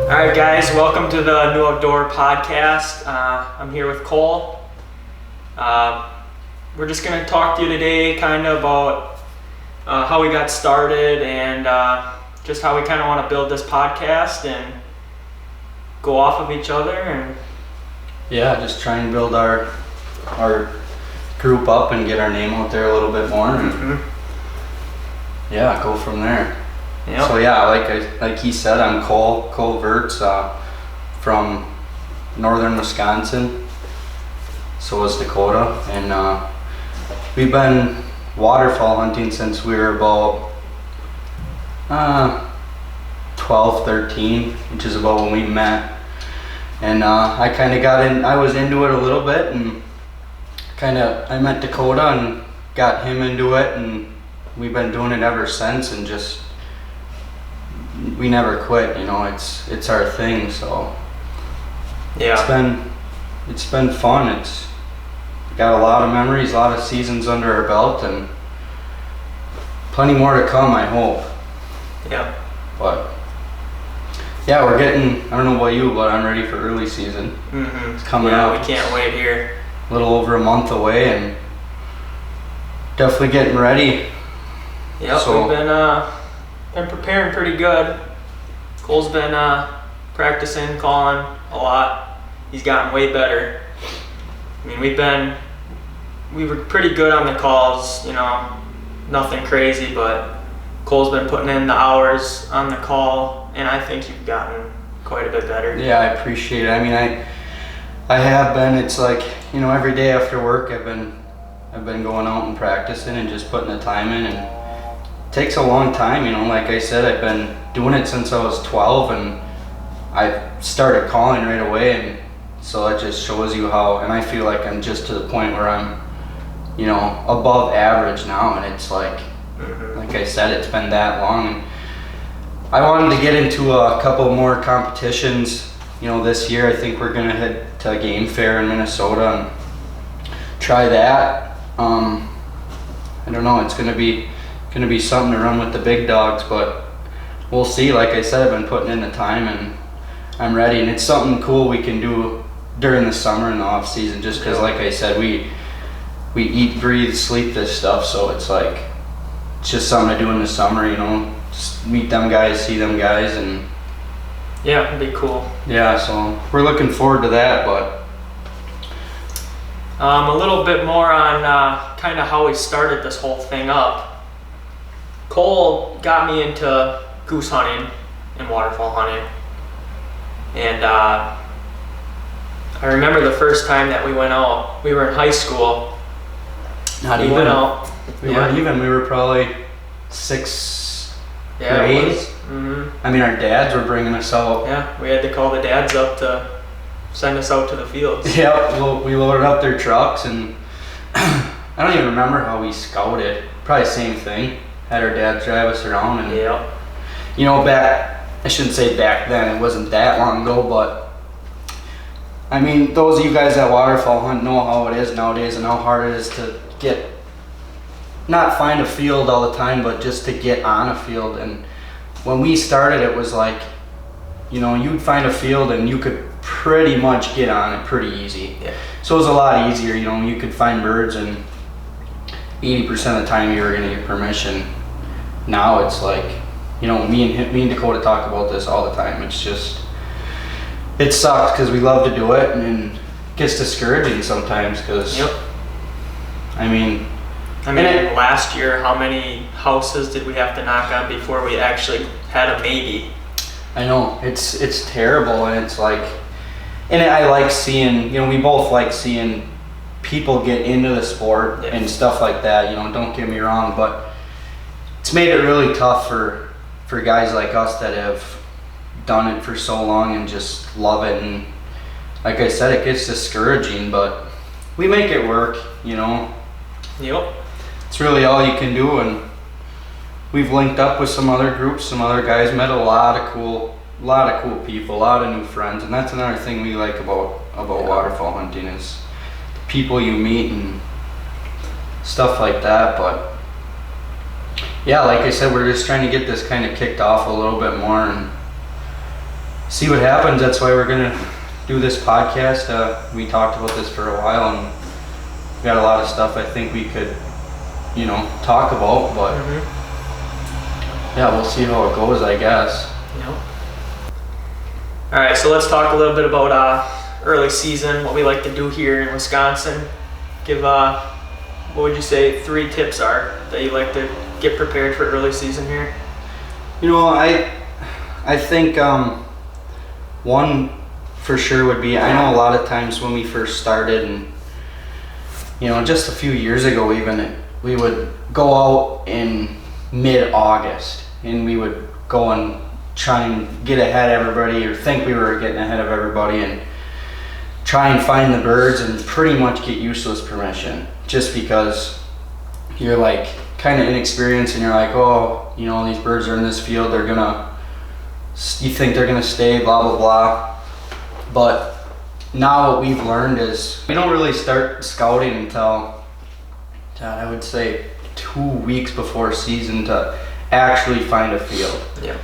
All right, guys, welcome to the New Outdoor podcast. I'm here with Cole. We're just going to talk to you today kind of about how we got started and just how we kind of want to build this podcast and go off of each other. And yeah, just try and build our group up and get our name out there a little bit more, and yeah, go from there. Yep. So yeah, like he said, I'm Cole Verts from northern Wisconsin. So is Dakota, and we've been waterfowl hunting since we were about 12, 13, which is about when we met. And I kind of got in. I was into it a little bit, and I met Dakota and got him into it, and we've been doing it ever since, and just we never quit. You know, it's our thing. So yeah, it's been fun. It's got a lot of memories, a lot of seasons under our belt, and plenty more to come, I hope. Yeah. But yeah, we're getting, I don't know about you, but I'm ready for early season. It's coming up. We can't wait here. A little over a month away, and definitely getting ready. Yep, So, we've been preparing pretty good. Cole's been practicing calling a lot. He's gotten way better. I mean, we were pretty good on the calls, you know, nothing crazy, but Cole's been putting in the hours on the call, and I think you've gotten quite a bit better. yeah, I appreciate it. I mean, I have been. It's like, you know, every day after work, I've been going out and practicing and just putting the time in, and it takes a long time, you know. Like I said, I've been doing it since I was 12, and I started calling right away, and so that just shows you how. And I feel like I'm just to the point where I'm, you know, above average now, and it's like I said, it's been that long. And I wanted to get into a couple more competitions, you know, this year. I think we're gonna head to a game fair in Minnesota and try that. I don't know, it's gonna be something to run with the big dogs, but we'll see. Like I said, I've been putting in the time, and I'm ready, and it's something cool we can do during the summer and the off season, just because, like I said, we eat, breathe, sleep this stuff, so it's like, it's just something to do in the summer, you know, just meet them guys, see them guys, and yeah, it'd be cool. yeah, so we're looking forward to that. But a little bit more on kind of how we started this whole thing up. Cole got me into goose hunting and waterfowl hunting, and I remember the first time that we went out. We were in high school. not We even. went out. We weren't even. We were probably 6th Yeah, it grade. was. I mean, our dads were bringing us out. Yeah, we had to call the dads up to send us out to the fields. Yep, we loaded up their trucks, and I don't even remember how we scouted. Probably same thing. Had our dads drive us around, and Yep. you know, I shouldn't say back then, it wasn't that long ago, but I mean, those of you guys that waterfowl hunt know how it is nowadays and how hard it is to not find a field all the time, but just to get on a field. And when we started, it was like, you know, you'd find a field and you could pretty much get on it pretty easy. Yeah. So it was a lot easier, you know, you could find birds, and 80% of the time you were gonna get permission. Now it's like, you know, me and Dakota talk about this all the time. It's just, it sucks because we love to do it, and it gets discouraging sometimes because, Yep. I mean, Last year, how many houses did we have to knock on before we actually had a maybe? I know it's terrible, and it's like, and I like seeing, you know, we both like seeing people get into the sport and stuff like that. You know, don't get me wrong, but it's made it really tough for guys like us that have done it for so long and just love it. And like I said, it gets discouraging, but we make it work, you know. Yep. It's really all you can do, and we've linked up with some other groups, some other guys, met a lot of cool people, a lot of new friends, and that's another thing we like about waterfowl hunting is the people you meet and stuff like that. But yeah, like I said, we're just trying to get this kind of kicked off a little bit more, and see what happens. That's why we're gonna do this podcast. We talked about this for a while, and we got a lot of stuff I think we could, talk about. But yeah, we'll see how it goes, I guess. Yep. All right, so let's talk a little bit about early season, what we like to do here in Wisconsin. Give what would you say 3 tips are that you like to get prepared for early season here? I think one for sure would be, I know a lot of times when we first started, and just a few years ago even, we would go out in mid-August and we would go and try and get ahead of everybody, or think we were getting ahead of everybody, and try and find the birds and pretty much get useless permission, just because you're like kind of inexperienced and you're like, oh, these birds are in this field, you think they're gonna stay, blah blah blah. But now what we've learned is we don't really start scouting until, I would say 2 weeks before season to actually find a field. Yeah.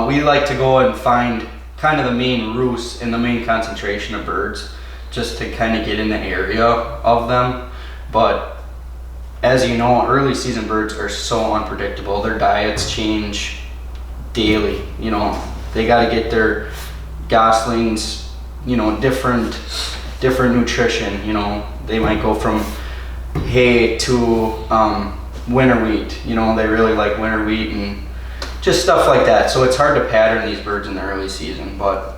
We like to go and find kind of the main roosts and the main concentration of birds, just to kind of get in the area of them. But as you know, early season birds are so unpredictable. Their diets change daily. They got to get their goslings, different nutrition. They might go from hay to winter wheat. They really like winter wheat and just stuff like that. So it's hard to pattern these birds in the early season. But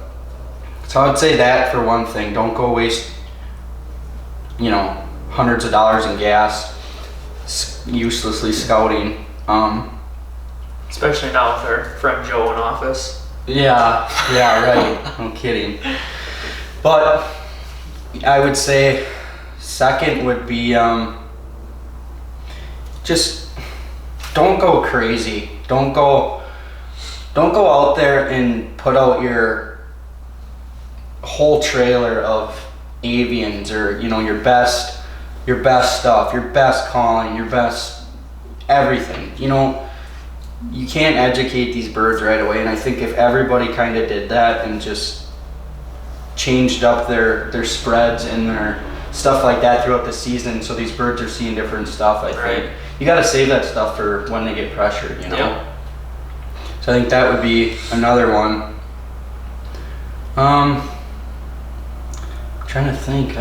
so I would say that for one thing. Don't go waste hundreds of dollars in gas uselessly scouting. Especially now with our friend Joe in office. Yeah, right. No kidding. But I would say second would be just don't go crazy. Don't go out there and put out your whole trailer of avians, or your best stuff, your best calling, your best everything. You can't educate these birds right away, and I think if everybody kind of did that and just changed up their spreads and their stuff like that throughout the season, so these birds are seeing different stuff, I think you got to save that stuff for when they get pressured. Yep. So I think that would be another one. Trying to think.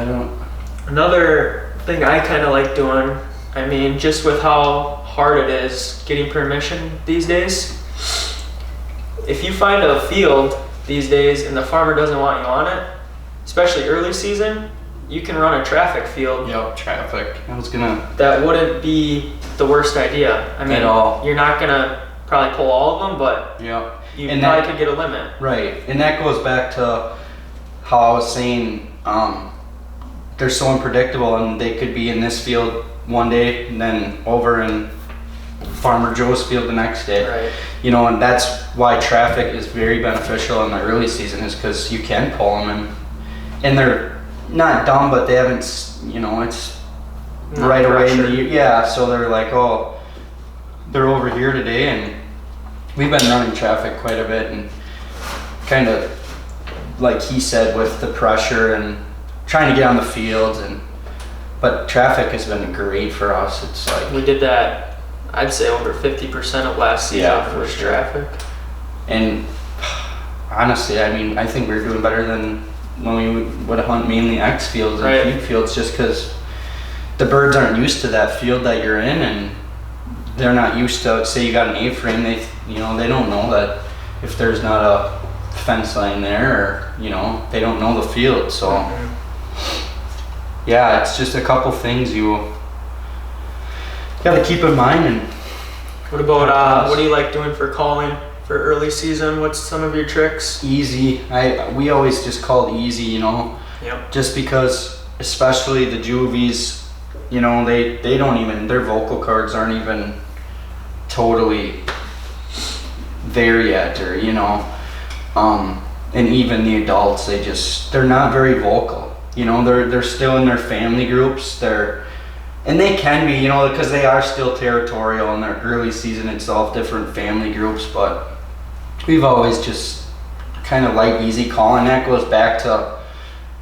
Another thing I kind of like doing, just with how hard it is getting permission these days. If you find a field these days and the farmer doesn't want you on it, especially early season, you can run a traffic field. Yep, traffic. That wouldn't be the worst idea. At all. You're not gonna probably pull all of them, but yep. You probably could get a limit. Right, and that goes back to how I was saying, they're so unpredictable, and they could be in this field one day and then over in Farmer Joe's field the next day. Right. And that's why traffic is very beneficial in the early season, is because you can pull them and they're not dumb, but they haven't, it's Not right away. pressured. So they're like, oh, they're over here today, and we've been running traffic quite a bit, and kind of like he said, with the pressure and trying to get on the fields, but traffic has been great for us. It's like we did that, I'd say over 50% of last season was sure. traffic. And honestly, I think we're doing better than when we would hunt mainly X fields and feed fields, just because the birds aren't used to that field that you're in, and they're not used to, say you got an A-frame, they don't know that if there's not a fence line there, or they don't know the field. So yeah, it's just a couple things you got to keep in mind. And what about what do you like doing for calling for early season? What's some of your tricks? Easy. We always just called easy, Yep. just because, especially the juvies, they don't even, their vocal cords aren't even totally there yet, or and even the adults, they're not very vocal. They're still in their family groups. And they can be, because they are still territorial in their early season itself, different family groups. But we've always just kind of light, easy call, and that goes back to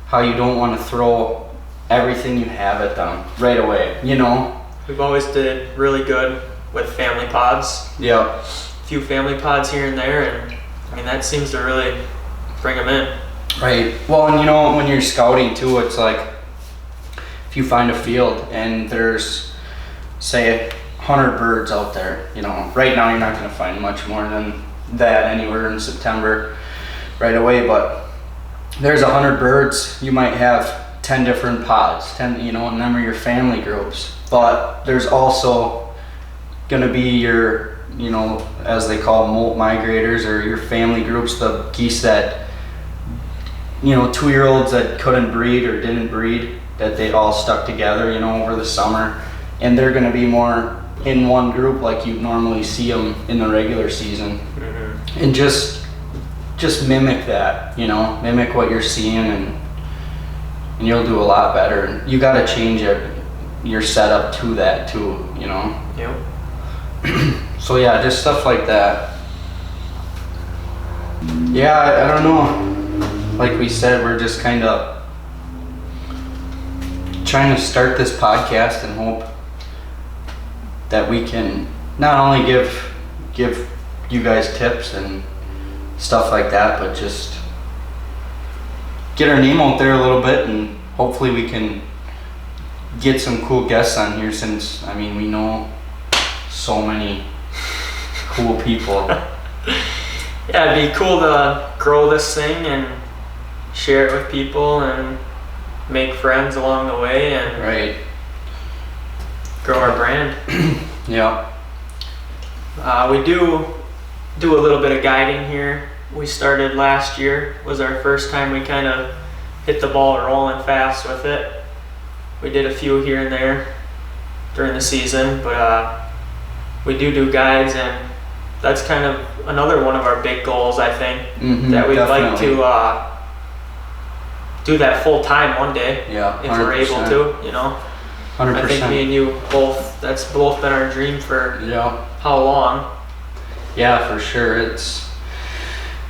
how you don't want to throw everything you have at them right away, you know? We've always did really good with family pods. Yeah. A few family pods here and there, and I mean, that seems to really bring them in. Right. Well, and you know, when you're scouting too, it's like if you find a field and there's, say, 100 birds out there, you know, right now you're not going to find much more than that anywhere in September right away, but there's 100 birds, you might have 10 different pods, 10, you know, and them are your family groups. But there's also going to be your, you know, as they call molt migrators, or your family groups, the geese that, you know, 2-year-olds that couldn't breed or didn't breed, that they all stuck together, you know, over the summer. And they're going to be more in one group like you normally see them in the regular season. Mm-hmm. And just mimic that, you know, mimic what you're seeing, and you'll do a lot better. You got to change your setup to that too, you know. Yep. So yeah, just stuff like that. Yeah, I don't know. Like we said, we're just kind of trying to start this podcast and hope that we can not only give you guys tips and stuff like that, but just get our name out there a little bit, and hopefully we can get some cool guests on here, since I mean, we know so many cool people. Yeah, it'd be cool to grow this thing and share it with people and make friends along the way, and Right. grow our brand. Yeah. We do a little bit of guiding here. We started last year, was our first time we kind of hit the ball rolling fast with it. We did a few here and there during the season, but we do guides, and that's kind of another one of our big goals, I think, that we'd like to do that full time one day. Yeah, if we're able to, you know. 100%. I think me and you both, that's both been our dream for Yeah. how long? Yeah, for sure. It's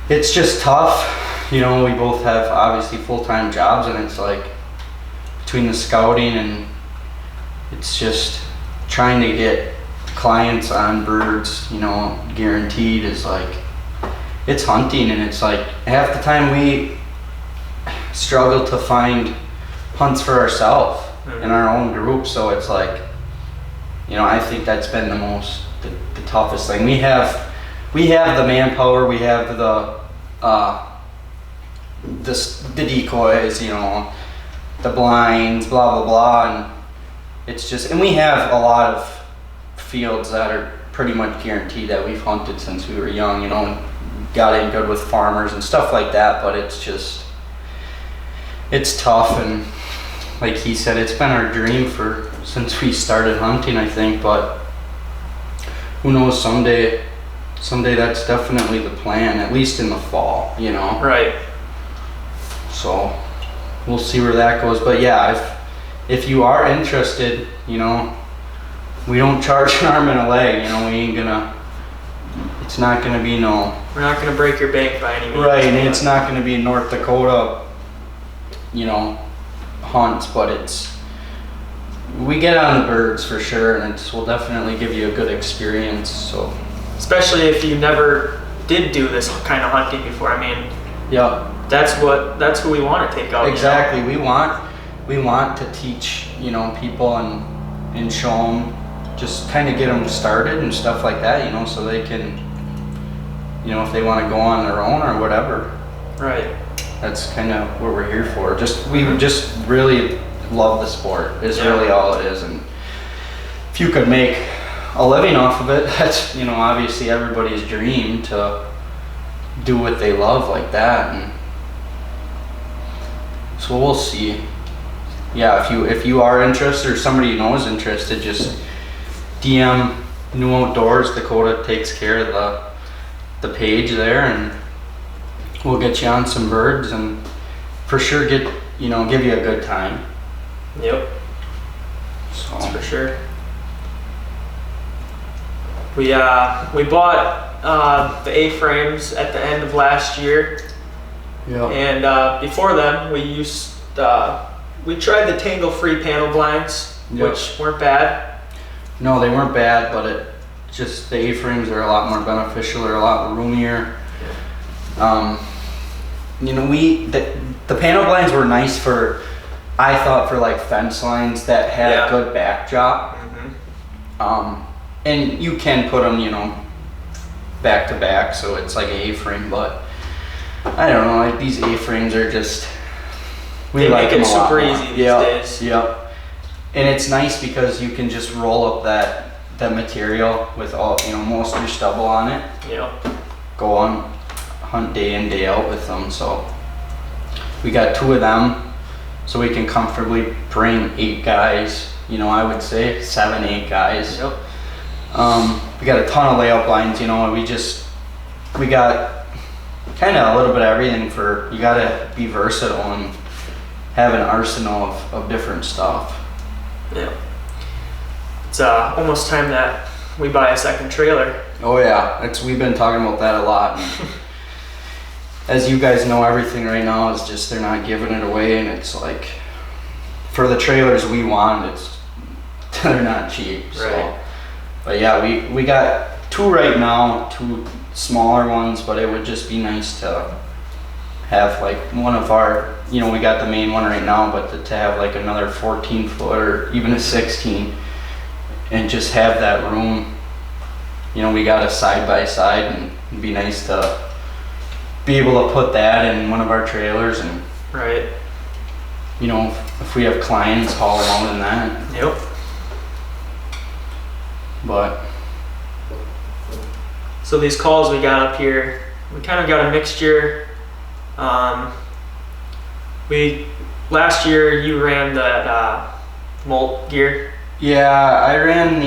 just tough. You know, we both have obviously full-time jobs, and it's like between the scouting and it's just trying to get clients on birds, you know, guaranteed, is like, it's hunting, and it's like half the time we struggle to find hunts for ourselves in our own group. So it's like, you know, I think that's been the toughest thing. We have the manpower, we have the decoys, you know, the blinds, blah blah blah, and it's just, and we have a lot of fields that are pretty much guaranteed that we've hunted since we were young, you know, and got in good with farmers and stuff like that. But it's just, it's tough, and like he said, it's been our dream since we started hunting, I think. But who knows, someday that's definitely the plan, at least in the fall, you know. Right. So we'll see where that goes. But yeah, if you are interested, you know, we don't charge an arm and a leg, you know. We ain't gonna, it's not gonna be no, we're not gonna break your bank by any means. right, and it's not gonna be North Dakota, you know, hunts, but we get on the birds for sure, and we'll definitely give you a good experience. So especially if you never did do this kind of hunting before. I mean, yeah, that's who we want to take out. exactly. You know? We want to teach, you know, people and show them, just kind of get them started and stuff like that, you know, so they can, you know, if they want to go on their own or whatever. Right. That's kind of what we're here for. We just really love the sport, is really all it is. And if you could make a living off of it, that's, you know, obviously everybody's dream, to do what they love like that. And so we'll see. Yeah, if you are interested, or somebody you know is interested, just DM New Outdoors. Dakota takes care of the page there, and we'll get you on some birds, and for sure give you a good time. Yep. So that's for sure. We bought the A-frames at the end of last year. Yeah. And before then, we tried the tangle-free panel blinds, Yep. which weren't bad. No, they weren't bad, but the A-frames are a lot more beneficial. They're a lot roomier. You know, the panel blinds were nice I thought for like fence lines that had Yeah. a good backdrop. Mm-hmm. And you can put them, you know, back to back, so it's like an A-frame, but I don't know, like these A-frames are just, They like make it them a lot super more. easy these Yep, days. Yep. And it's nice because you can just roll up that material with all, you know, most of your stubble on it. Yep. Go on hunt day in, day out with them. So we got 2 of them, so we can comfortably bring 8 guys, you know, I would say 7, 8 guys. Yep. We got a ton of layout blinds, you know, we got kind of a little bit of everything you gotta be versatile and have an arsenal of different stuff. Yeah. It's almost time that we buy a second trailer. Oh yeah, we've been talking about that a lot. And as you guys know, everything right now is just, they're not giving it away, and it's like, for the trailers we want, they're not cheap. So. Right. But yeah, we got 2 right now, 2 smaller ones, but it would just be nice to have like one of our, you know, we got the main one right now, but to have like another 14 foot or even a 16 and just have that room. You know, we got a side by side, and it'd be nice to be able to put that in one of our trailers, and Right. you know, if we have clients, haul them out in that. Yep. But So these calls we got up here, we kind of got a mixture. Last year you ran that molt gear. yeah, I ran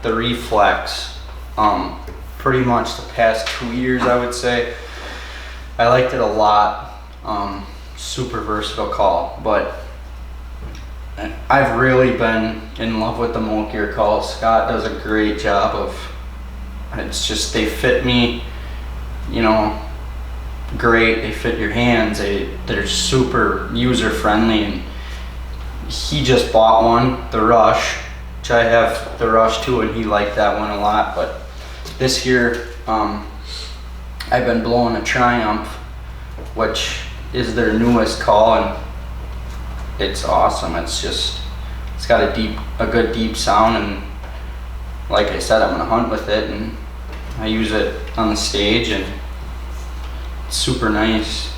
the Reflex pretty much the past 2 years, I would say. I liked it a lot. Super versatile call, but I've really been in love with the molt gear calls. Scott does a great job it's just, they fit me, you know, great. They fit your hands. They're super user friendly, and he just bought one, the Rush, which I have the Rush too, and he liked that one a lot. But this year, I've been blowing a Triumph, which is their newest call, and it's awesome. It's got a good deep sound, and like I said, I'm gonna hunt with it, and I use it on the stage, and it's super nice.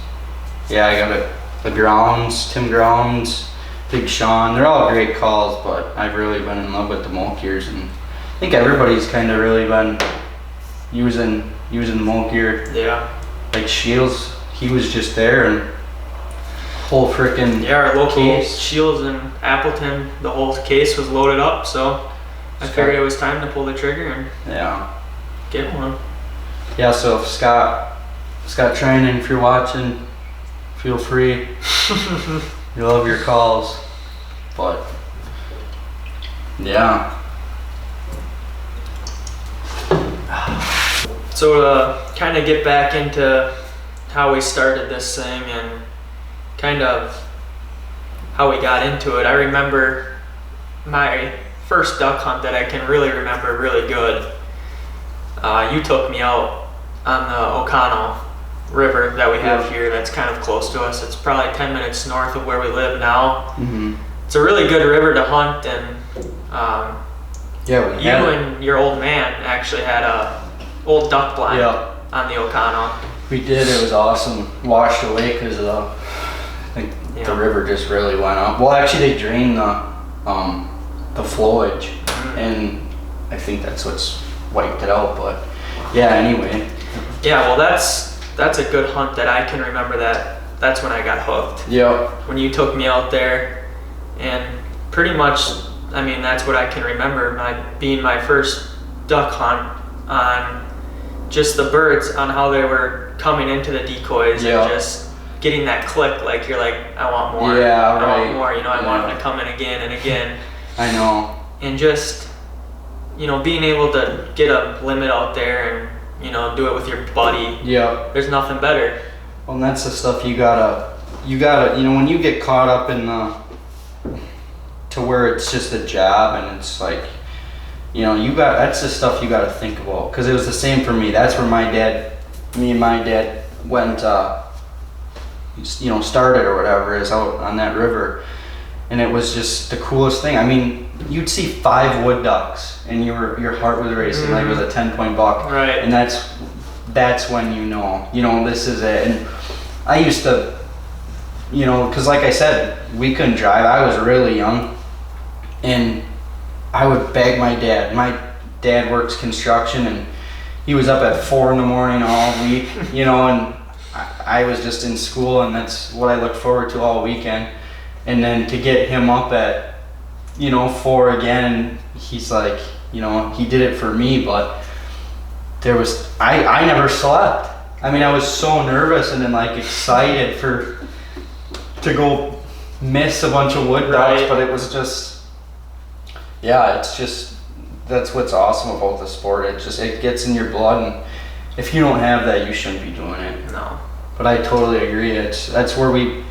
Yeah, I got the Grounds, Tim Grounds, Big Sean. They're all great calls, but I've really been in love with the molt gears, and I think everybody's kind of really been using the molt gear. Yeah. Like Shields, he was just there, and whole freaking Our local case. Shields in Appleton, the whole case was loaded up, so I figured it was time to pull the trigger and Yeah. get one. Yeah, so if Scott Training, if you're watching, feel free. We love your calls. But yeah. So to kind of get back into how we started this thing and kind of how we got into it, I remember my first duck hunt that I can really remember really good. You took me out on the Oconto River that we have here that's kind of close to us. It's probably 10 minutes north of where we live now. Mm-hmm. It's a really good river to hunt, and Yeah, we you had it. and your old man actually had a old duck blind Yeah. on the Oconto. We did. It was awesome. Washed away because I think Yeah. the river just really went up. Well, actually, they drained the flowage, and I think that's what's wiped it out. But yeah, anyway. Yeah, well, that's a good hunt that I can remember. That's when I got hooked. Yep. When you took me out there, and pretty much, I mean, that's what I can remember. Being my first duck hunt on just the birds, on how they were coming into the decoys, Yeah. and just getting that click. Like you're like, I want more. Yeah, I right. want more. You know, I want Yeah. them to come in again and again. I know. And just, you know, being able to get a limit out there and, you know, do it with your buddy. Yep. There's nothing better. Well, and that's the stuff you gotta, when you get caught up in to where it's just a job and it's like, that's the stuff you gotta think about. Cause it was the same for me. That's where me and my dad went, started or whatever, is out on that river. And it was just the coolest thing. I mean, you'd see 5 wood ducks and your heart was racing like it was a 10-point buck. Right. And that's when this is it. And I used to, because like I said, we couldn't drive. I was really young, and I would beg my dad. My dad works construction, and he was up at 4 in the morning all week, and I was just in school, and that's what I looked forward to all weekend. And then to get him up at, 4 again, he's like, he did it for me, but I never slept. I mean, I was so nervous and then like excited to go miss a bunch of wood ducks, but it was just, that's what's awesome about the sport. It gets in your blood, and if you don't have that, you shouldn't be doing it. No. But I totally agree. That's where we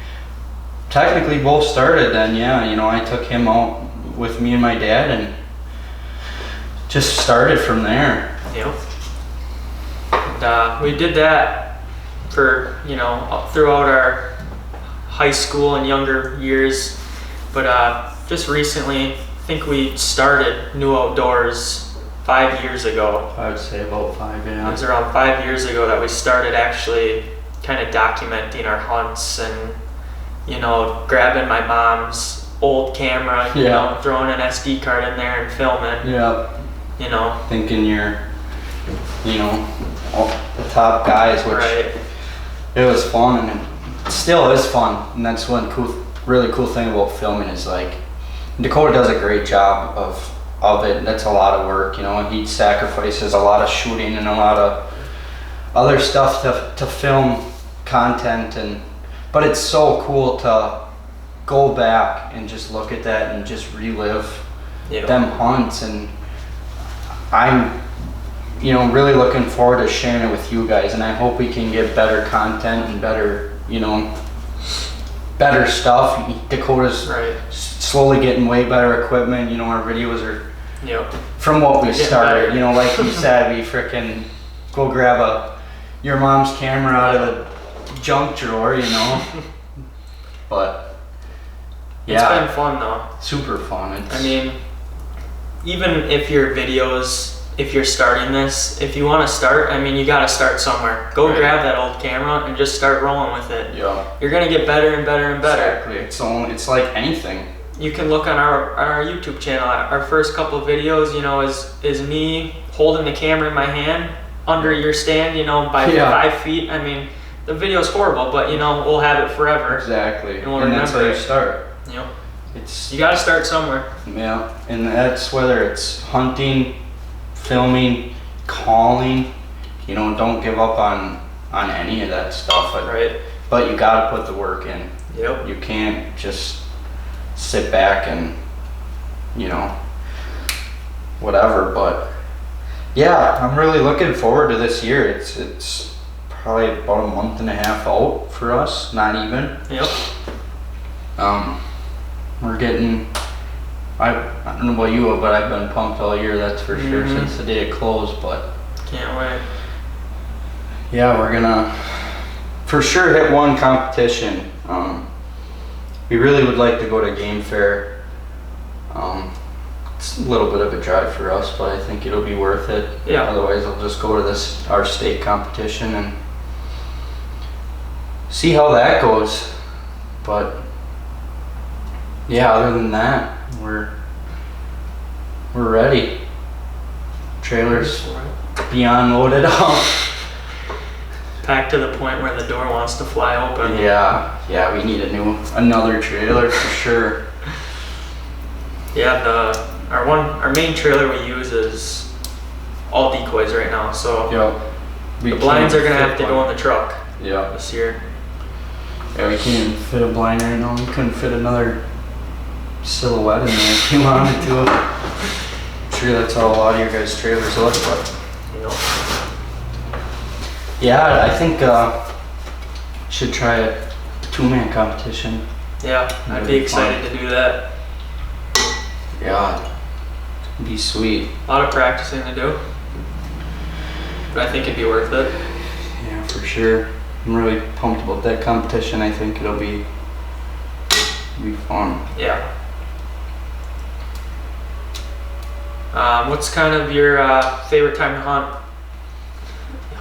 technically both started then. I took him out with me and my dad and just started from there. Yep. And we did that for, up throughout our high school and younger years. But just recently, I think we started New Outdoors 5 years ago. I would say about 5, yeah. It was around 5 years ago that we started actually kind of documenting our hunts and, grabbing my mom's old camera, throwing an SD card in there and filming. Yeah. Thinking you're, the top guys, which it was fun, and it still is fun. And that's one really cool thing about filming is like Dakota does a great job of it. That's a lot of work, and he sacrifices a lot of shooting and a lot of other stuff to film content, but it's so cool to go back and just look at that and just relive them hunts. And I'm really looking forward to sharing it with you guys, and I hope we can get better content and better stuff. Dakota's slowly getting way better equipment. Our videos are from what we started. Like you said, we freaking go grab your mom's camera out of the junk drawer, But it's been fun though. Super fun. I mean, even if your videos, if you're starting this, if you want to start, you got to start somewhere. Go grab that old camera and just start rolling with it. Yeah. You're gonna get better and better and better. Exactly. It's like anything. You can look on our YouTube channel. Our first couple of videos, is me holding the camera in my hand under your stand, by 5 feet. The video's horrible, but we'll have it forever. Exactly. And we'll remember that's how you start. You got to start somewhere. Yeah, and that's whether it's hunting, filming, calling. Don't give up on any of that stuff. But you got to put the work in. Yep. You can't just sit back and whatever. But yeah, I'm really looking forward to this year. It's probably about a month and a half out for us, not even. Yep. We're getting, I don't know about you, but I've been pumped all year, that's for sure, since the day it closed. But can't wait. Yeah, we're gonna for sure hit one competition. We really would like to go to Game Fair. It's a little bit of a drive for us, but I think it'll be worth it. Yeah. Otherwise, I'll just go to our state competition and see how that goes. But yeah, other than that, we're ready. Trailers beyond loaded up. Packed to the point where the door wants to fly open. Yeah, we need another trailer for sure. Yeah, our main trailer we use is all decoys right now, so the blinds are gonna have to go in the truck. This year. Yeah, we can't even fit a blind right now. We couldn't fit another silhouette in there if you wanted to. I'm sure that's how a lot of your guys' trailers look, but yeah, I think Should try a 2-man competition. Yeah, I'd That'd be be fun. excited to do that. Yeah, it'd be sweet. A lot of practicing to do, but I think it'd be worth it. Yeah, for sure. I'm really pumped about that competition. I think it'll be fun. Yeah. What's kind of your favorite time to hunt?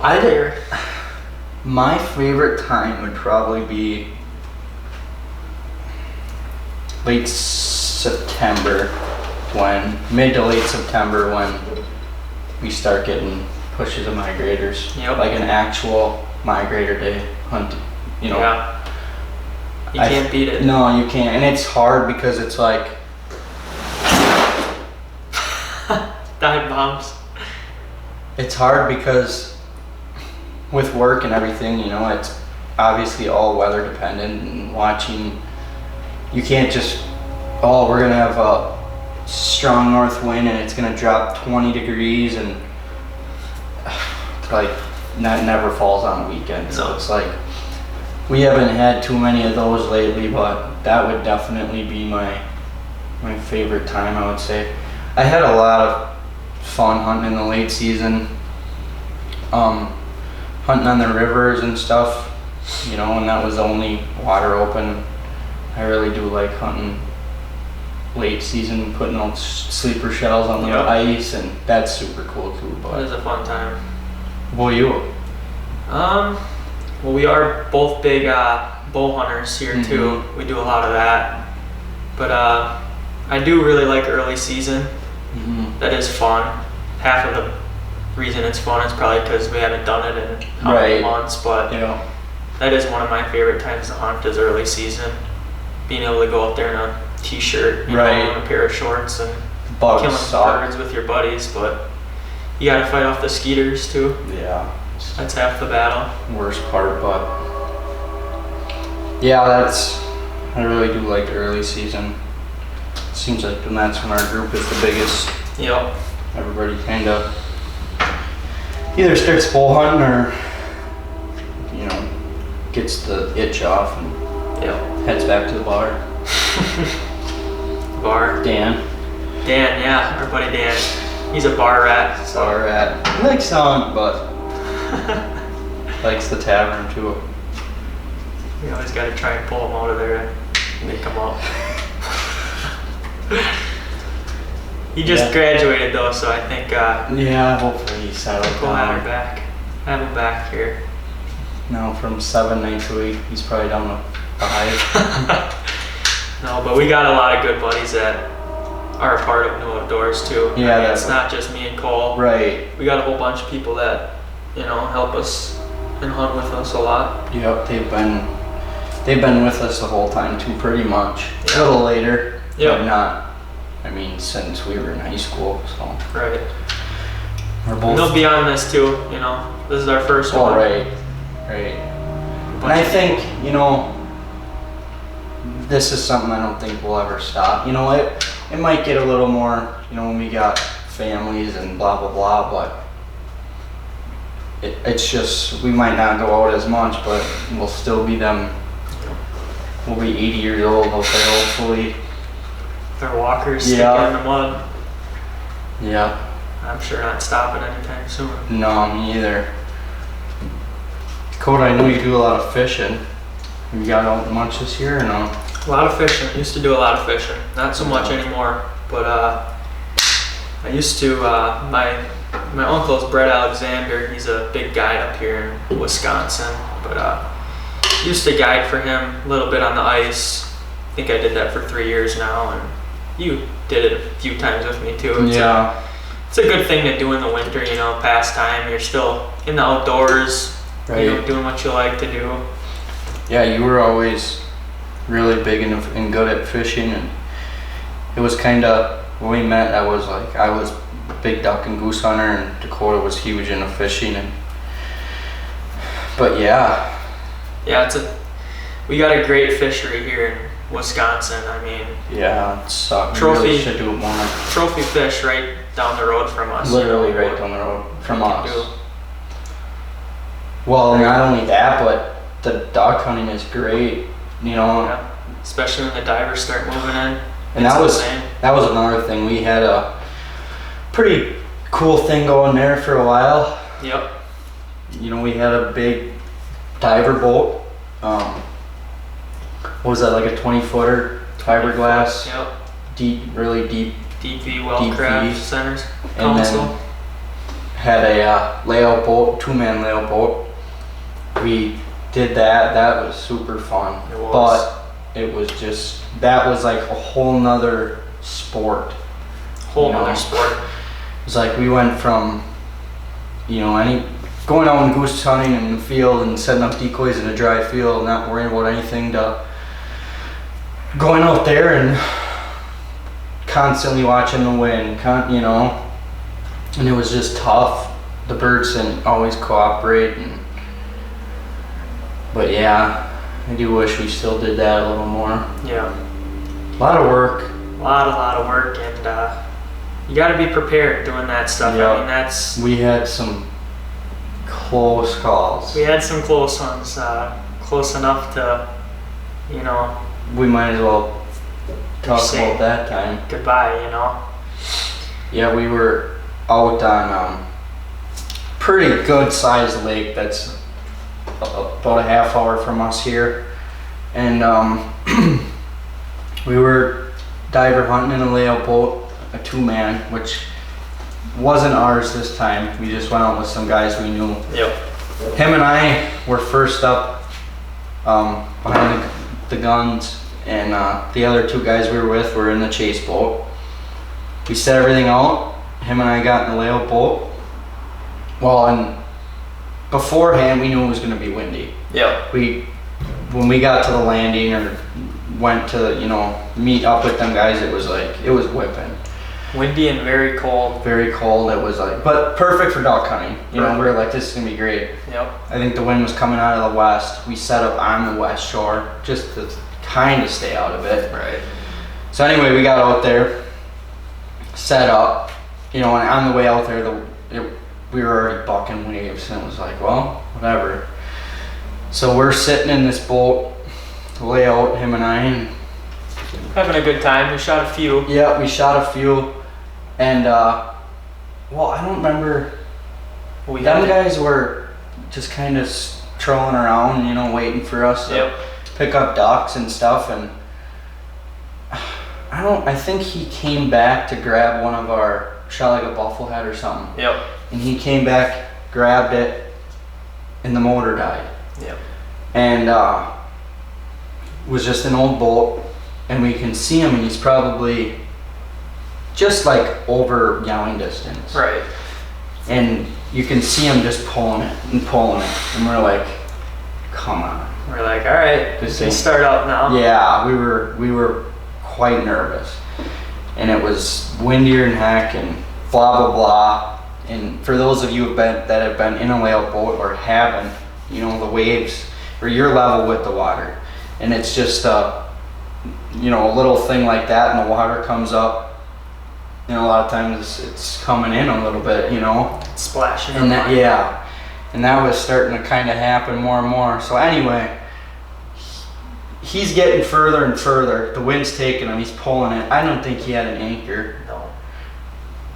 I did- Here. My favorite time would probably be late September, mid to late September, when we start getting pushes of migrators. Yep. Like an actual migrator day hunt, you know. Yeah. You I- can't beat it. No, you can't, and it's hard because it's like, Dive bombs. it's hard because with work and everything, you know, it's obviously all weather dependent, and watching, you can't just, oh, we're gonna have a strong north wind and it's gonna drop 20 degrees and like that never falls on a weekend. So No. it's like, we haven't had too many of those lately, but that would definitely be my favorite time, I would say. I had a lot of fun hunting in the late season, hunting on the rivers and stuff, you know, and that was the only water open. I really do like hunting late season, putting those sleeper shells on the Yep. ice, and that's super cool too. It But is a fun time. what you? Well, we are both big bow hunters here too. We do a lot of that. But I do really like early season. That is fun. Half of the reason it's fun is probably because we haven't done it in how many Right. months, but You know, that is one of my favorite times to hunt is early season. Being able to go out there in a t-shirt, you Right. know, and a pair of shorts and bugs killing suck. birds with your buddies, but you gotta fight off the skeeters too. Yeah, it's That's half the battle. the worst part, but yeah, I really do like the early season. Seems like that's when our group is the biggest. Yep. Everybody kind of either starts bow hunting or, you know, gets the itch off and Yep. heads back to the bar. Bar. Dan, Dan, our buddy Dan. He's a bar rat. So. bar at. He likes to hunt, but likes the tavern too. We always gotta try and pull him out of there and make him up. He just Yeah. graduated though, so I think Yeah, hopefully he settled we'll have him down. back. Have him back here. No, from 7 nights a week, he's probably down to 5. No, but we got a lot of good buddies that are a part of N.E.W Outdoors too. Yeah, I mean, that's- it's not just me and Cole. Right. We got a whole bunch of people that, you know, help us and hunt with us a lot. Yep, they've been with us the whole time too, pretty much. Yeah. A little later, Yep. but not. I mean, since we were in high school, so Right. we're And both. they'll be on this too, you know. This is our first Oh, one. right, right. And I think, you know, this is something I don't think will ever stop. You know, it might get a little more, you know, when we got families and blah blah blah, but it's just we might not go out as much, but we'll still be them. We'll be 80 years old, hopefully. Their walkers Yeah. sticking in the mud. Yeah. I'm sure not stopping anytime soon. No, me either. Cody, I know you do a lot of fishing. You got out much this year or no? A lot of fishing. Used to do a lot of fishing. Not so much anymore. But I used to. My uncle's Brett Alexander. He's a big guide up here in Wisconsin. But used to guide for him a little bit on the ice. I think I did that for 3 years now, and you did it a few times with me too. It's a good thing to do in the winter. You know, pastime. You're still in the outdoors. Right. You know, doing what you like to do. Yeah, you were always really big and good at fishing, and it was kind of when we met. I was a big duck and goose hunter, and Dakota was huge into fishing, but yeah, we got a great fishery here in Wisconsin. I mean, yeah, it sucked. Trophy- We really should do it more. trophy fish right down the road from us. Literally you know, right down the road from what we us. can do. Well, not only that, but the duck hunting is great, you know. Yeah. Especially when the divers start moving in. And that was another thing. We had a pretty cool thing going there for a while. Yep. You know, we had a big diver boat. What was that, like a 20-footer fiberglass? Yep. Deep, really deep. Deep V Wellcraft Centers And Council. then had a layout boat, 2-man layout boat. We did that. That was super fun. It was. But it was just, that was like a whole nother sport. Whole nother sport. It was like we went from, you know, going out and goose hunting in the field and setting up decoys in a dry field, not worrying about anything, to going out there and constantly watching the wind, you know, and it was just tough. The birds didn't always cooperate, but yeah, I do wish we still did that a little more. Yeah. A lot of work. A lot of work, and you got to be prepared doing that stuff. Yep. I mean, we had some close calls. We had some close ones, close enough to, you know. We might as well talk say about that time. Goodbye, you know. Yeah, we were out on pretty good sized lake that's about a half hour from us here, and we were diver hunting in a layout boat, a 2-man, which wasn't ours this time. We just went out with some guys we knew. Yep. Him and I were first up behind the guns, and the other 2 guys we were with were in the chase boat. We set everything out. Him and I got in the layout boat. Well, and beforehand we knew it was going to be windy. Yep. When we got to the landing or went to, you know, meet up with them guys, it was whipping. Windy and very cold. Very cold. It was like, but perfect for duck hunting. You know, we were like, this is gonna be great. Yep. I think the wind was coming out of the west. We set up on the west shore just to kind of stay out of it. Right. So anyway, we got out there, set up, you know, and on the way out there, we were already bucking waves, and it was like, well, whatever. So we're sitting in this boat, layout, him and I, and having a good time. We shot a few. yeah, we shot a few, and well, I don't remember. Them guys were just kind of trolling around, you know, waiting for us to pick up ducks and stuff, and I think he came back to grab one of our, shot like a bufflehead or something. Yep. And he came back, grabbed it, and the motor died. Yep. And it was just an old boat, and we can see him, and he's probably just like over yelling distance. Right. And you can see him just pulling it, and we're like, come on. We're like, all right, we can start out now. Yeah, we were quite nervous, and it was windier than heck, and blah blah blah. And for those of you that have been in a layout boat or haven't, you know, the waves, or you're level with the water, and it's just you know, a little thing like that, and the water comes up, and a lot of times it's coming in a little bit, you know, It's splashing. and that was starting to kind of happen more and more. So anyway, he's getting further and further. The wind's taking him. He's pulling it. I don't think he had an anchor. No.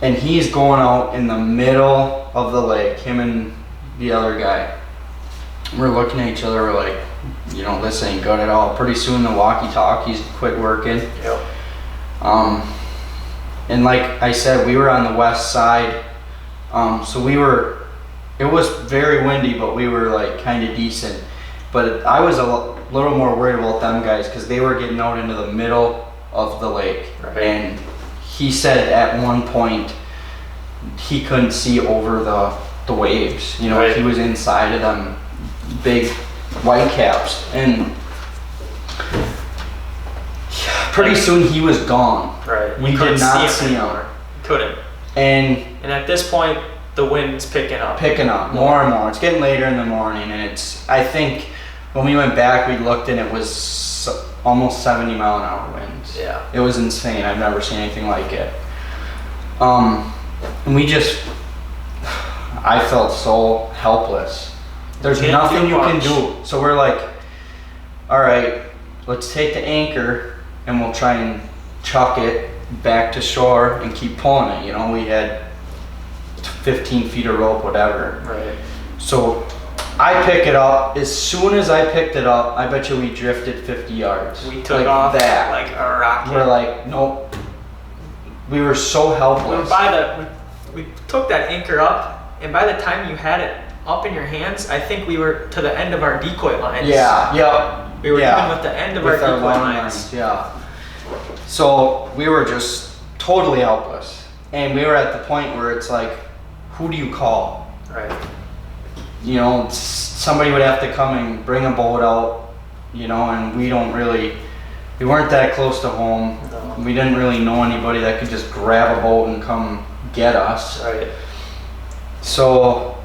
And he's going out in the middle of the lake, him and the other guy. We're looking at each other, we're like, you know, this ain't good at all. Pretty soon the walkie-talkies quit working. Yep. And like I said, we were on the west side. So it was very windy, but we were like kind of decent. But I was a little more worried about them guys because they were getting out into the middle of the lake. Right. And he said at one point he couldn't see over the waves. You know, Right. He was inside of them big white caps, and pretty soon he was gone. Right. We couldn't did not see him. anymore. Couldn't. And And at this point, the wind's picking up. more and more. It's getting later in the morning, and I think when we went back, we looked and it was almost 70 mile an hour winds. Yeah. It was insane. I've never seen anything like it. And I felt so helpless. There's Can't nothing do you can much. do. So we're like, all right, let's take the anchor and we'll try and chuck it back to shore and keep pulling it. You know, we had 15 feet of rope, whatever. Right. So I pick it up. As soon as I picked it up, I bet you we drifted 50 yards. We took like off that. like a rocket. We're like, nope. We were so helpless. We took that anchor up, and by the time you had it up in your hands, I think we were to the end of our decoy lines. Yeah, yep. We were yeah. even with the end of With our our decoy line lines. yeah. So we were just totally helpless. And we were at the point where it's like, who do you call? Right. You know, somebody would have to come and bring a boat out, you know, and we weren't that close to home. No. We didn't really know anybody that could just grab a boat and come get us. Right. So,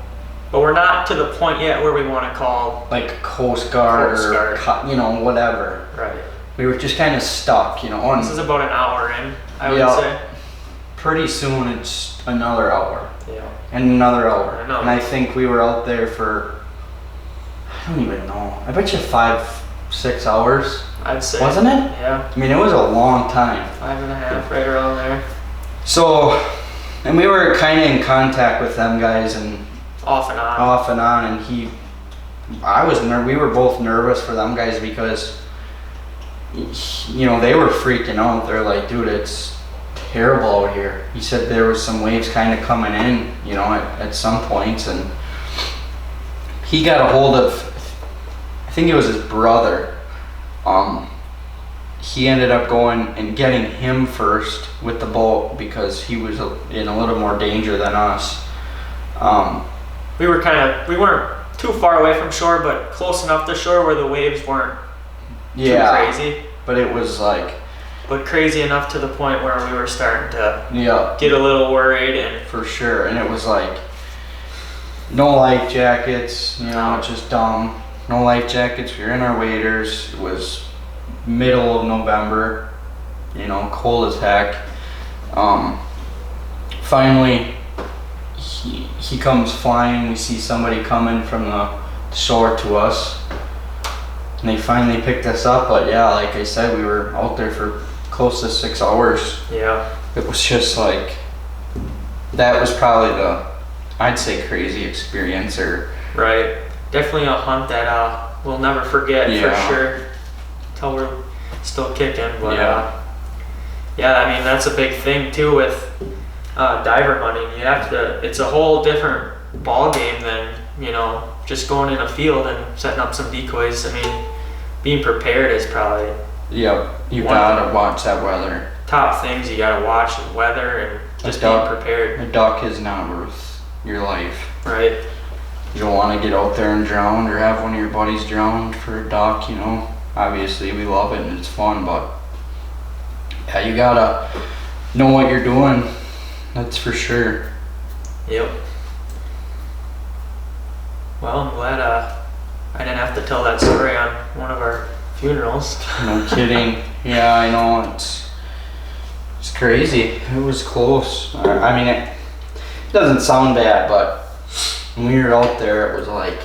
But we're not to the point yet where we want to call. like Coast Guard Coast or, Guard. you know, whatever. Right. We were just kind of stuck, you know. This is about an hour in, I would Yeah. say. Pretty soon it's another hour. Yeah. And another hour. I know. And I think we were out there for, I don't even know. I bet you 5-6 hours. I'd say. Wasn't it? Yeah. I mean, it was a long time. 5.5, right around there. So, and we were kind of in contact with them guys and Off and on. off and on. And we were both nervous for them guys because, you know, they were freaking out. They're like, dude, it's terrible out here. He said there was some waves kind of coming in, you know, at some points, and he got a hold of, I think it was his brother. He ended up going and getting him first with the boat because he was in a little more danger than us. We weren't too far away from shore, but close enough to shore where the waves weren't too crazy. But it was like, But crazy enough to the point where we were starting to yeah, get a little worried. And for sure. And it was like, no life jackets, you know, just dumb. No life jackets. We were in our waders. It was middle of November, you know, cold as heck. Finally, he comes flying. We see somebody coming from the shore to us. And they finally picked us up. But yeah, like I said, we were out there for close to 6 hours. yeah, It was just like, that was probably I'd say crazy experience or. right. Definitely a hunt that we'll never forget Yeah. for sure. Till we're still kicking. But Yeah. yeah, I mean that's a big thing too with diver hunting. You have to. It's a whole different ball game than, you know, just going in a field and setting up some decoys. I mean, being prepared is probably Yep, you One of gotta them. watch that weather. top things you gotta watch: the weather and just being duck. prepared. A duck is not worth your life. Right. You don't want to get out there and drown or have one of your buddies drowned for a duck, you know. Obviously, we love it and it's fun, but yeah, you gotta know what you're doing. That's for sure. Yep. Well, I'm glad I didn't have to tell that story on one of our funerals. No kidding. Yeah, I know. It's crazy. It was close. I mean, it doesn't sound bad, but when we were out there, it was like.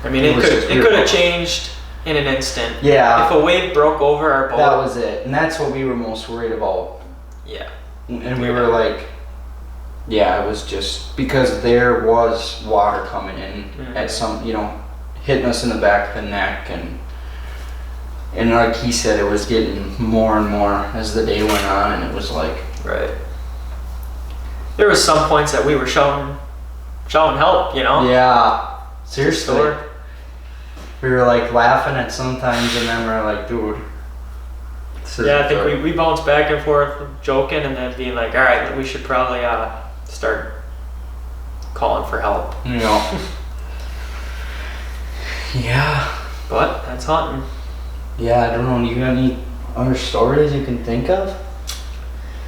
I mean, It it was could just it could beautiful. have changed in an instant. Yeah. If a wave broke over our boat. That was it, and that's what we were most worried about. Yeah. And we were like, yeah, it was just because there was water coming in at some, you know, hitting us in the back of the neck, and like he said, it was getting more and more as the day went on, and it was like, Right. There was some points that we were shouting help, you know. yeah, seriously. Store. We were like laughing at sometimes, and then we're like, dude. This Yeah, I isn't think good. we bounced back and forth, joking, and then being like, all right, we should probably start calling for help. You know. Yeah. But that's hunting. Yeah, I don't know. You got any other stories you can think of?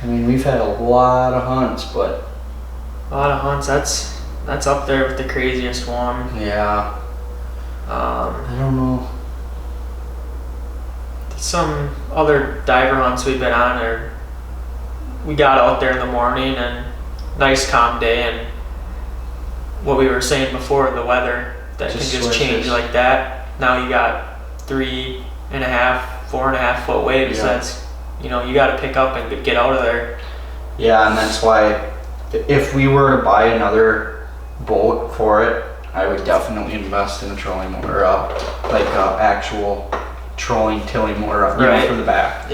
I mean, we've had a lot of hunts, but A lot of hunts. That's up there with the craziest one. yeah, I don't know. Some other diver hunts we've been on, or we got out there in the morning and nice calm day, and what we were saying before, the weather that Just can just change switches. like that. Now you got 3.5, 4.5 foot waves. Yeah. That's, you got to pick up and get out of there. Yeah, and that's why if we were to buy another boat for it, I would definitely invest in a trolling motor, like actual trolling tilling motor, Right. for the back,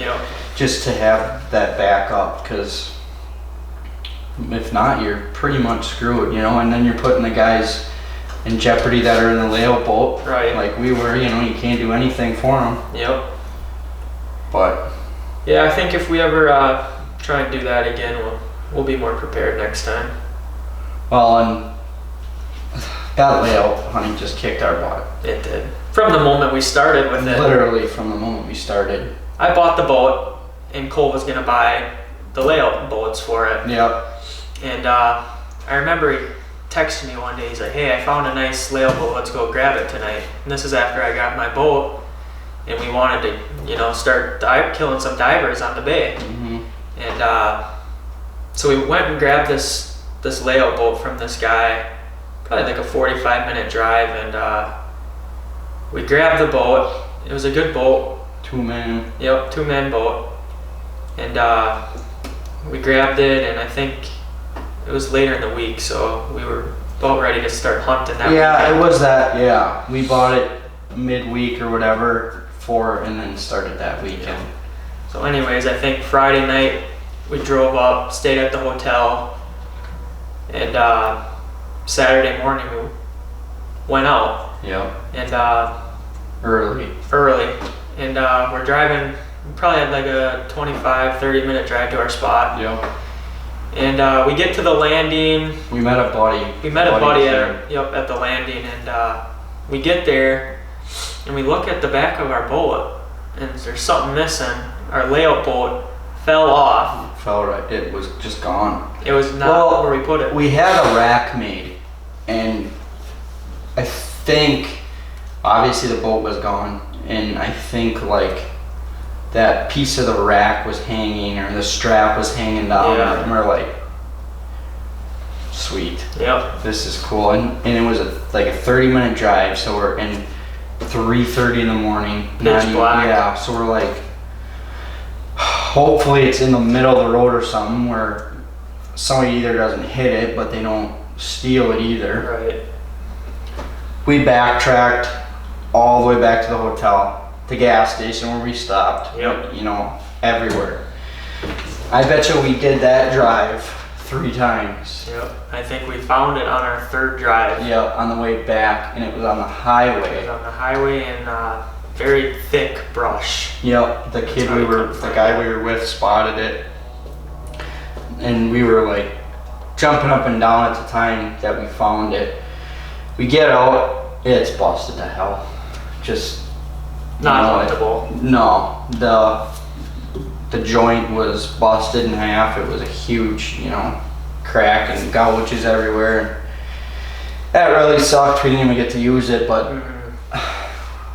just to have that backup. Because if not, you're pretty much screwed, and then you're putting the guys in jeopardy that are in the layout boat, Right. like we were. You can't do anything for them. Yep. But Yeah, I think if we ever try and do that again, we'll be more prepared next time. well, and that layout, honey, just kicked our butt. It did. From the moment we started with it. Literally from the moment we started. I bought the boat, and Cole was going to buy the layout boats for it. Yep. And I remember he texted me one day. He's like, "Hey, I found a nice layout boat. Let's go grab it tonight." And this is after I got my boat, and we wanted to, start killing some divers on the bay. Mm-hmm. And so we went and grabbed this layout boat from this guy, probably like a 45-minute drive, and we grabbed the boat. It was a good boat. 2-man. Yep, 2-man boat. And we grabbed it, and I think it was later in the week, so we were about ready to start hunting that Yeah, weekend. it was that. Yeah, we bought it midweek or whatever and then started that weekend. So anyways, I think Friday night we drove up, stayed at the hotel, and Saturday morning we went out. Yep. And Early. and we're driving. We probably had like a 25-30 minute drive to our spot. Yep. And we get to the landing. We met a buddy. We met a buddy there. at the landing, and we get there, and we look at the back of our boat, and there's something missing. Our layout boat fell off. Fell right. It was just gone. It was not Well, where we put it. We had a rack made, and I think obviously the boat was gone, and I think like that piece of the rack was hanging, or the strap was hanging down, Yeah. and we're like, sweet, Yep. this is cool. And it was like a 30-minute drive, so we're in 3:30 in the morning. Pitch black. Yeah, so we're like, hopefully it's in the middle of the road or something where somebody either doesn't hit it, but they don't steal it either. Right. We backtracked all the way back to the hotel, the gas station where we stopped. Yep. Everywhere. I bet you we did that drive 3 times. Yep. I think we found it on our 3rd drive. Yeah, on the way back, and it was on the It was highway. on the highway in very thick brush. Yep, the guy we were with spotted it, and we were like jumping up and down at the time that we found it. We get out, it's busted to hell. Just Not huntable. No, the joint was busted in half. It was a huge, crack and gouges everywhere. That really sucked. We didn't even get to use it, but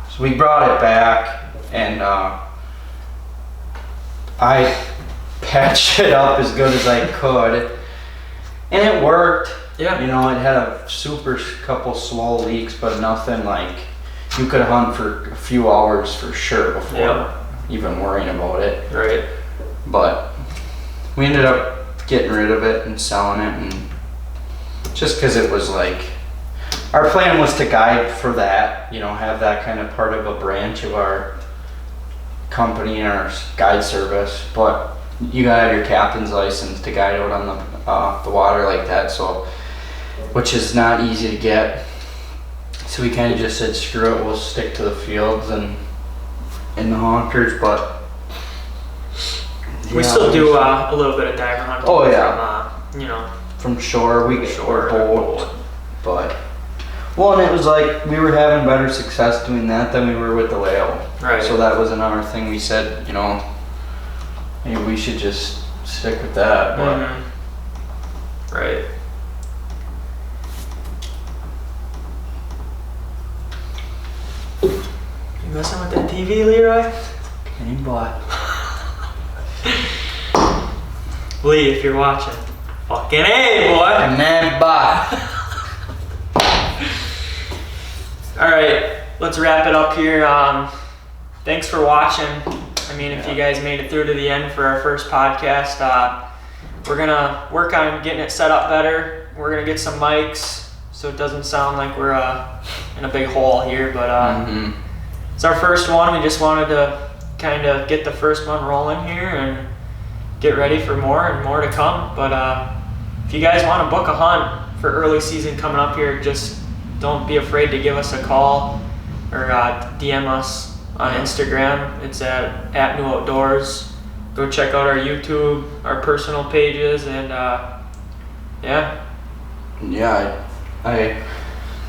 so we brought it back, and I patched it up as good as I could, and it worked. Yeah. It had a super couple small leaks, but nothing like you could hunt for a few hours for sure before even worrying about it. Right. But we ended up getting rid of it and selling it, and just because it was like, our plan was to guide for that, have that kind of part of a branch of our company and our guide service, but you gotta have your captain's license to guide out on the water like that, so, which is not easy to get. So we kind of just said, screw it, we'll stick to the fields and in the honkers, but We still do a little bit of diver hunting. Oh, yeah. From, from shore, we get shore or boat, but well, and it was like we were having better success doing that than we were with the layout. Right. So that was another thing we said, maybe we should just stick with that. But Right. You messing with that TV, Leroy? any boy. Lee, if you're watching, fucking A, boy. And then bye. let's wrap it up here. Thanks for watching. I mean, if you guys made it through to the end for our first podcast, we're gonna work on getting it set up better. We're gonna get some mics so it doesn't sound like we're in a big hole here, but it's our first one. We just wanted to kind of get the first one rolling here and get ready for more and more to come. But if you guys want to book a hunt for early season coming up here, just don't be afraid to give us a call or DM us on Instagram. It's at New Outdoors. Go check out our YouTube, our personal pages, and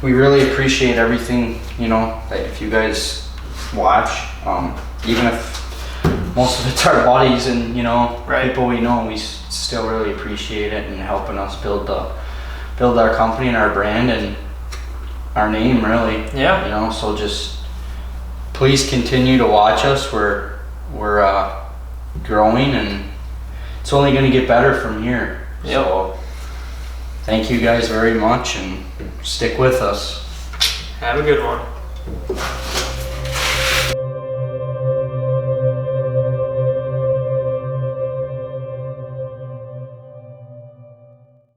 we really appreciate everything, that if you guys watch, even if most of it's our buddies and people we know, we still really appreciate it and helping us build our company and our brand and our name, really. So just please continue to watch us. We're growing, and it's only going to get better from here. So thank you guys very much, and stick with us. Have a good one.